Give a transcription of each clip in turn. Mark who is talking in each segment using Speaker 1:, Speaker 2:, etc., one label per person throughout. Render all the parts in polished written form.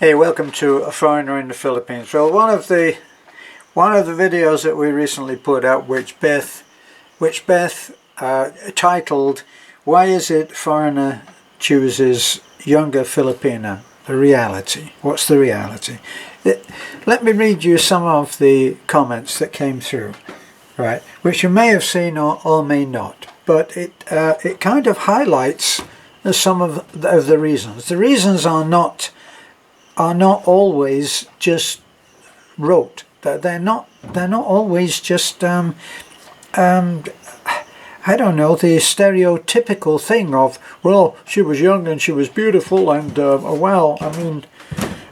Speaker 1: Hey, welcome to A Foreigner in the Philippines. Well, one of the videos that we recently put out, which Beth titled, "Why is it foreigner chooses younger Filipina? The reality. What's the reality?" Let me read you some of the comments that came through, right? Which you may have seen or may not, but it kind of highlights some of the reasons. The reasons are not always just rote. They're not always just I don't know, the stereotypical thing of, well, she was young and she was beautiful and well, I mean,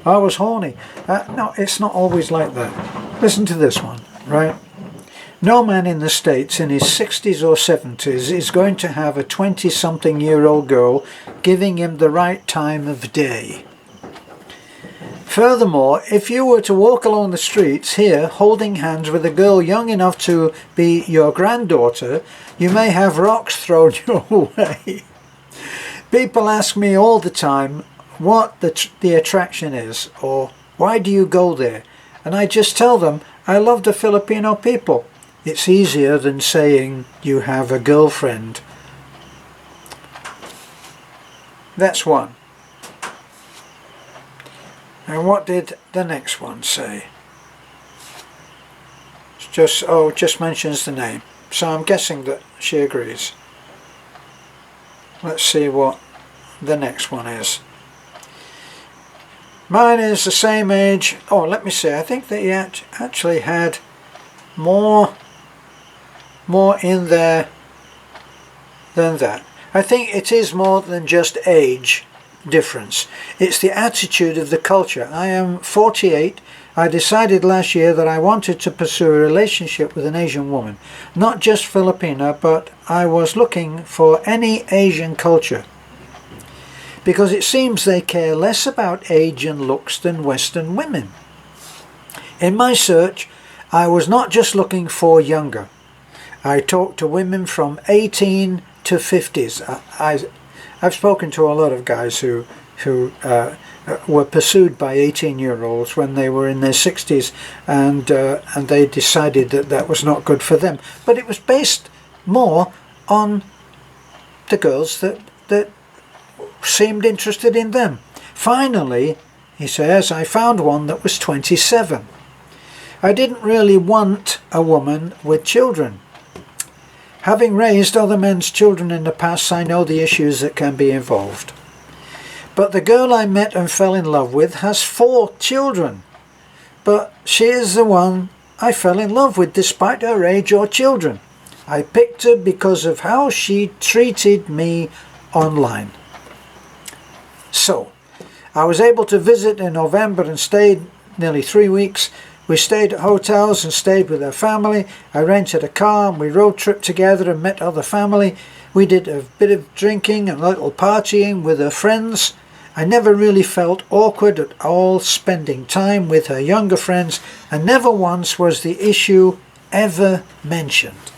Speaker 1: I was horny. No, it's not always like that. Listen to this one, right? No man in the States in his 60s or 70s is going to have a 20-something-year-old girl giving him the right time of day. Furthermore, if you were to walk along the streets here holding hands with a girl young enough to be your granddaughter, you may have rocks thrown your way. People ask me all the time what the attraction is, or why do you go there? And I just tell them, I love the Filipino people. It's easier than saying you have a girlfriend. That's one. And what did the next one say? It's just mentions the name. So I'm guessing that she agrees. Let's see what the next one is. Mine is the same age. Oh, let me see. I think that he actually had more in there than that. I think it is more than just age difference. It's the attitude of the culture. I am 48. I decided last year that I wanted to pursue a relationship with an Asian woman. Not just Filipina, but I was looking for any Asian culture. Because it seems they care less about age and looks than Western women. In my search, I was not just looking for younger. I talked to women from 18 to 50s. I've spoken to a lot of guys who were pursued by 18-year-olds when they were in their 60s, and they decided that was not good for them. But it was based more on the girls that seemed interested in them. Finally, he says, I found one that was 27. I didn't really want a woman with children. Having raised other men's children in the past, I know the issues that can be involved. But the girl I met and fell in love with has 4 children. But she is the one I fell in love with despite her age or children. I picked her because of how she treated me online. So, I was able to visit in November and stayed nearly 3 weeks. We stayed at hotels and stayed with her family. I rented a car and we road tripped together and met other family. We did a bit of drinking and a little partying with her friends. I never really felt awkward at all spending time with her younger friends, and never once was the issue ever mentioned.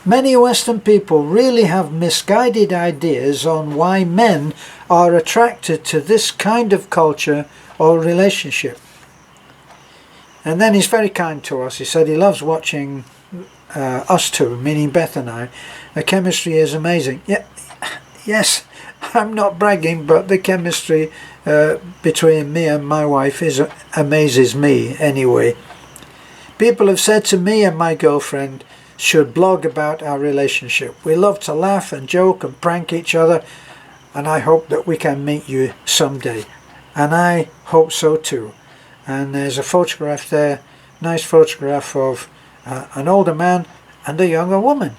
Speaker 1: Many Western people really have misguided ideas on why men are attracted to this kind of culture or relationship. And then he's very kind to us. He said he loves watching us two, meaning Beth and I. The chemistry is amazing. Yeah, yes, I'm not bragging, but the chemistry between me and my wife amazes me anyway. People have said to me and my girlfriend should blog about our relationship. We love to laugh and joke and prank each other, and I hope that we can meet you someday. And I hope so too. And there's a photograph there, nice photograph of an older man and a younger woman.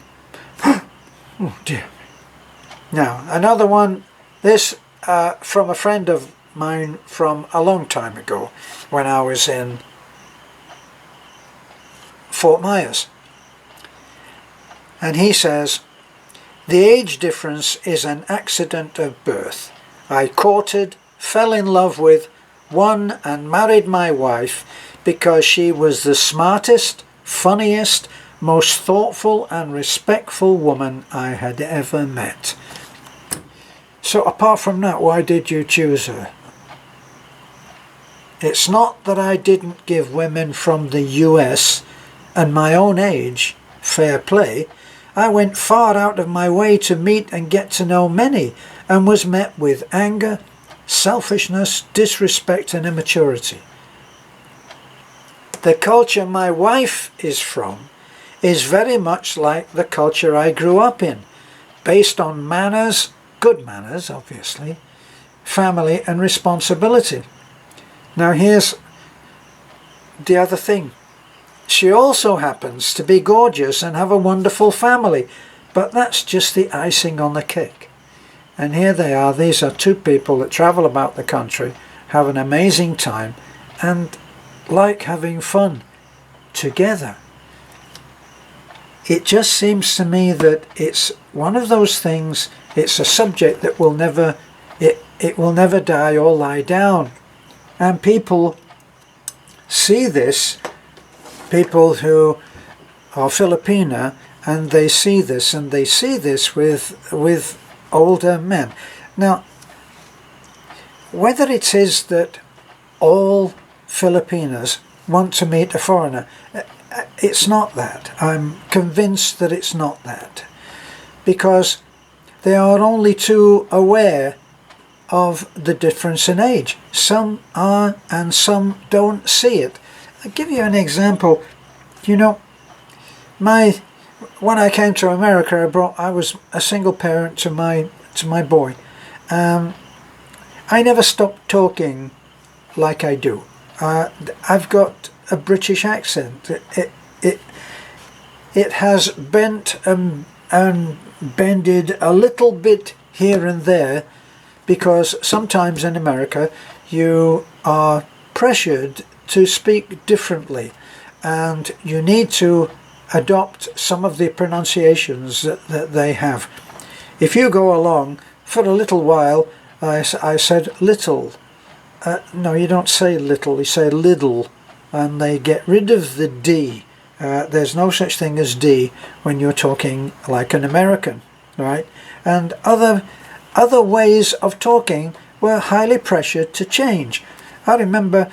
Speaker 1: Oh dear. Now, another one, this from a friend of mine from a long time ago when I was in Fort Myers. And he says, the age difference is an accident of birth. I courted, fell in love with, won and married my wife because she was the smartest, funniest, most thoughtful and respectful woman I had ever met. So apart from that, why did you choose her? It's not that I didn't give women from the US and my own age fair play. I went far out of my way to meet and get to know many, and was met with anger, selfishness, disrespect and immaturity. The culture my wife is from is very much like the culture I grew up in, based on manners, good manners obviously, family and responsibility. Now here's the other thing. She also happens to be gorgeous and have a wonderful family, but that's just the icing on the cake. And here they are, these are two people that travel about the country, have an amazing time, and like having fun together. It just seems to me that it's one of those things, it's a subject that will never, it will never die or lie down. And people see this, people who are Filipina, and they see this, and they see this with older men. Now, whether it is that all Filipinas want to meet a foreigner, it's not that. I'm convinced that it's not that, because they are only too aware of the difference in age. Some are and some don't see it. I'll give you an example. You know, when I came to America, I was a single parent to my boy. I never stopped talking like I do. I've got a British accent. It has bent and bended a little bit here and there, because sometimes in America you are pressured to speak differently, and you need to adopt some of the pronunciations that they have. If you go along for a little while, I said little. No, you don't say little, you say little, and they get rid of the D. There's no such thing as D when you're talking like an American, right? And other ways of talking were highly pressured to change. I remember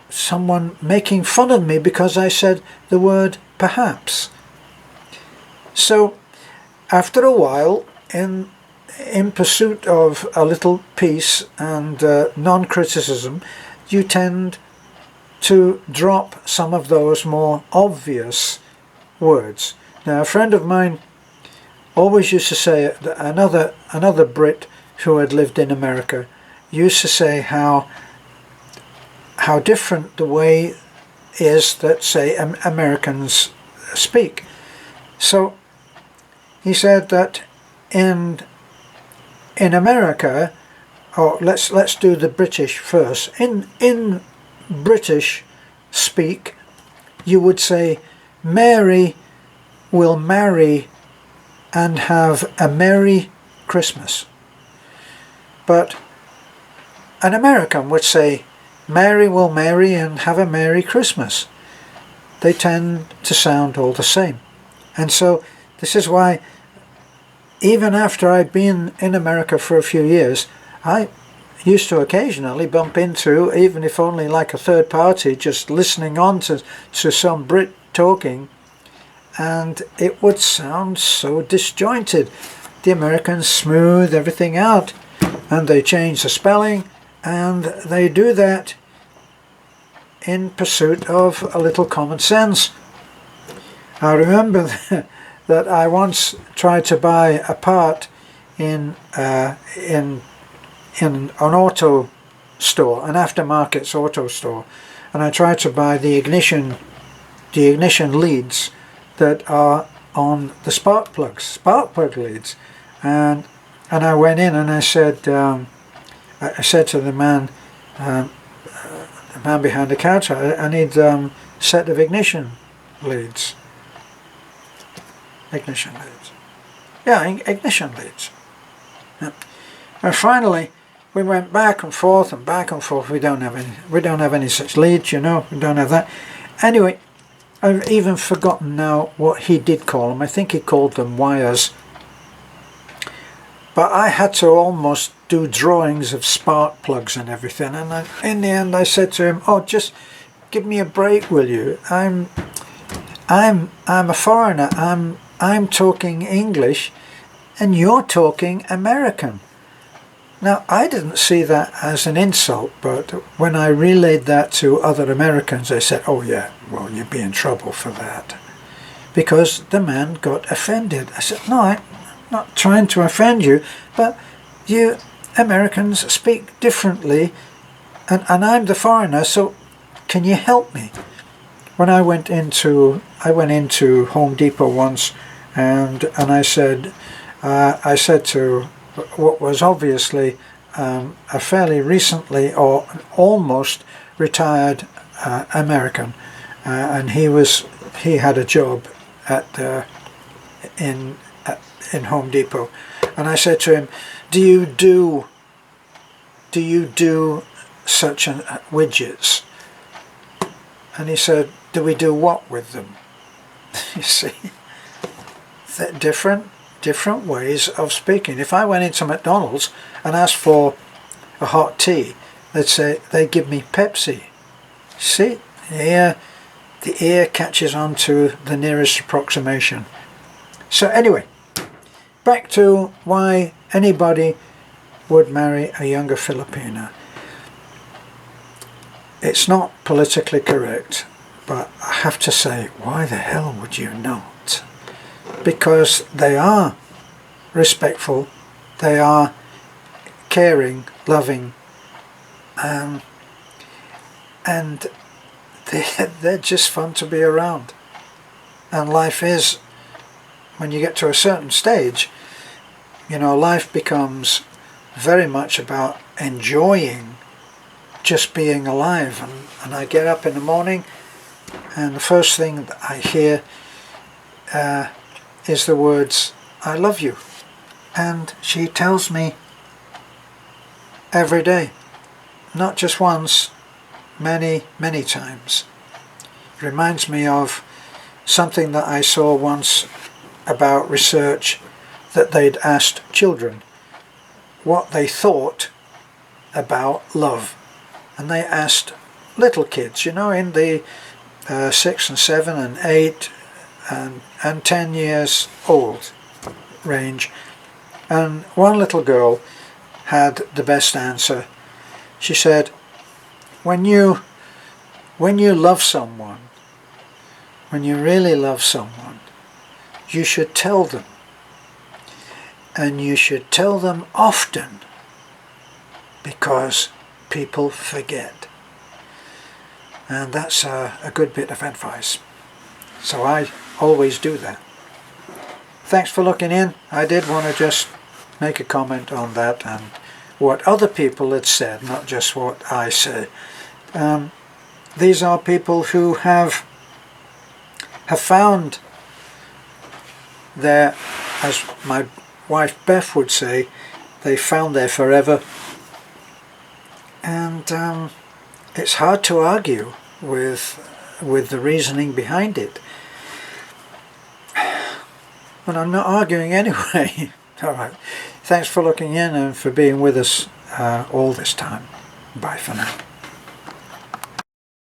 Speaker 1: someone making fun of me because I said the word perhaps. So after a while, in pursuit of a little peace and non-criticism, you tend to drop some of those more obvious words. Now, a friend of mine always used to say, another Brit who had lived in America used to say how different the way is that, say, Americans speak. So he said that in America, or let's do the British first. In British speak, you would say Mary will marry and have a Merry Christmas. But an American would say Mary will marry and have a Merry Christmas. They tend to sound all the same. And so this is why, even after I'd been in America for a few years, I used to occasionally bump into, even if only like a third party, just listening on to some Brit talking, and it would sound so disjointed. The Americans smooth everything out, and they change the spelling, and they do that in pursuit of a little common sense. I remember that I once tried to buy a part in an auto store, an aftermarket auto store, and I tried to buy the ignition leads that are on the spark plug leads, and I went in and I said to the man behind the counter, I need a set of ignition leads. Ignition leads. Yeah, ignition leads. Yeah. And finally, we went back and forth and back and forth. We don't have any such leads, you know. We don't have that. Anyway, I've even forgotten now what he did call them. I think he called them wires. But I had to almost do drawings of spark plugs and everything. And in the end I said to him, oh, just give me a break, will you? I'm a foreigner. I'm talking English and you're talking American. Now, I didn't see that as an insult, but when I relayed that to other Americans, they said, oh yeah, well, you'd be in trouble for that. Because the man got offended. I said, no, I'm not trying to offend you, but you Americans speak differently, and I'm the foreigner, so can you help me? When I went into Home Depot once, and I said to what was obviously a fairly recently or almost retired American, and he had a job in Home Depot, and I said to him, do you do such widgets? And he said, do we do what with them? You see, different ways of speaking. If I went into McDonald's and asked for a hot tea, they'd give me Pepsi. See, the ear catches on to the nearest approximation. So anyway, back to why anybody would marry a younger Filipina. It's not politically correct, but I have to say, why the hell would you not? Because they are respectful, they are caring, loving, and they're just fun to be around. And life is, when you get to a certain stage, life becomes very much about enjoying just being alive. And I get up in the morning and the first thing that I hear is the words, I love you. And she tells me every day, not just once, many, many times. It reminds me of something that I saw once about research that they'd asked children what they thought about love. And they asked little kids, in the 6 and 7 and 8 and 10 years old range. And one little girl had the best answer. She said, when you love someone, when you really love someone, you should tell them. And you should tell them often, because people forget. And that's a good bit of advice. So I always do that. Thanks for looking in. I did want to just make a comment on that and what other people had said, not just what I say. These are people who have found their, as my wife Beth would say, they found their forever. And it's hard to argue with the reasoning behind it. But I'm not arguing anyway. All right. Thanks for looking in and for being with us all this time. Bye for now.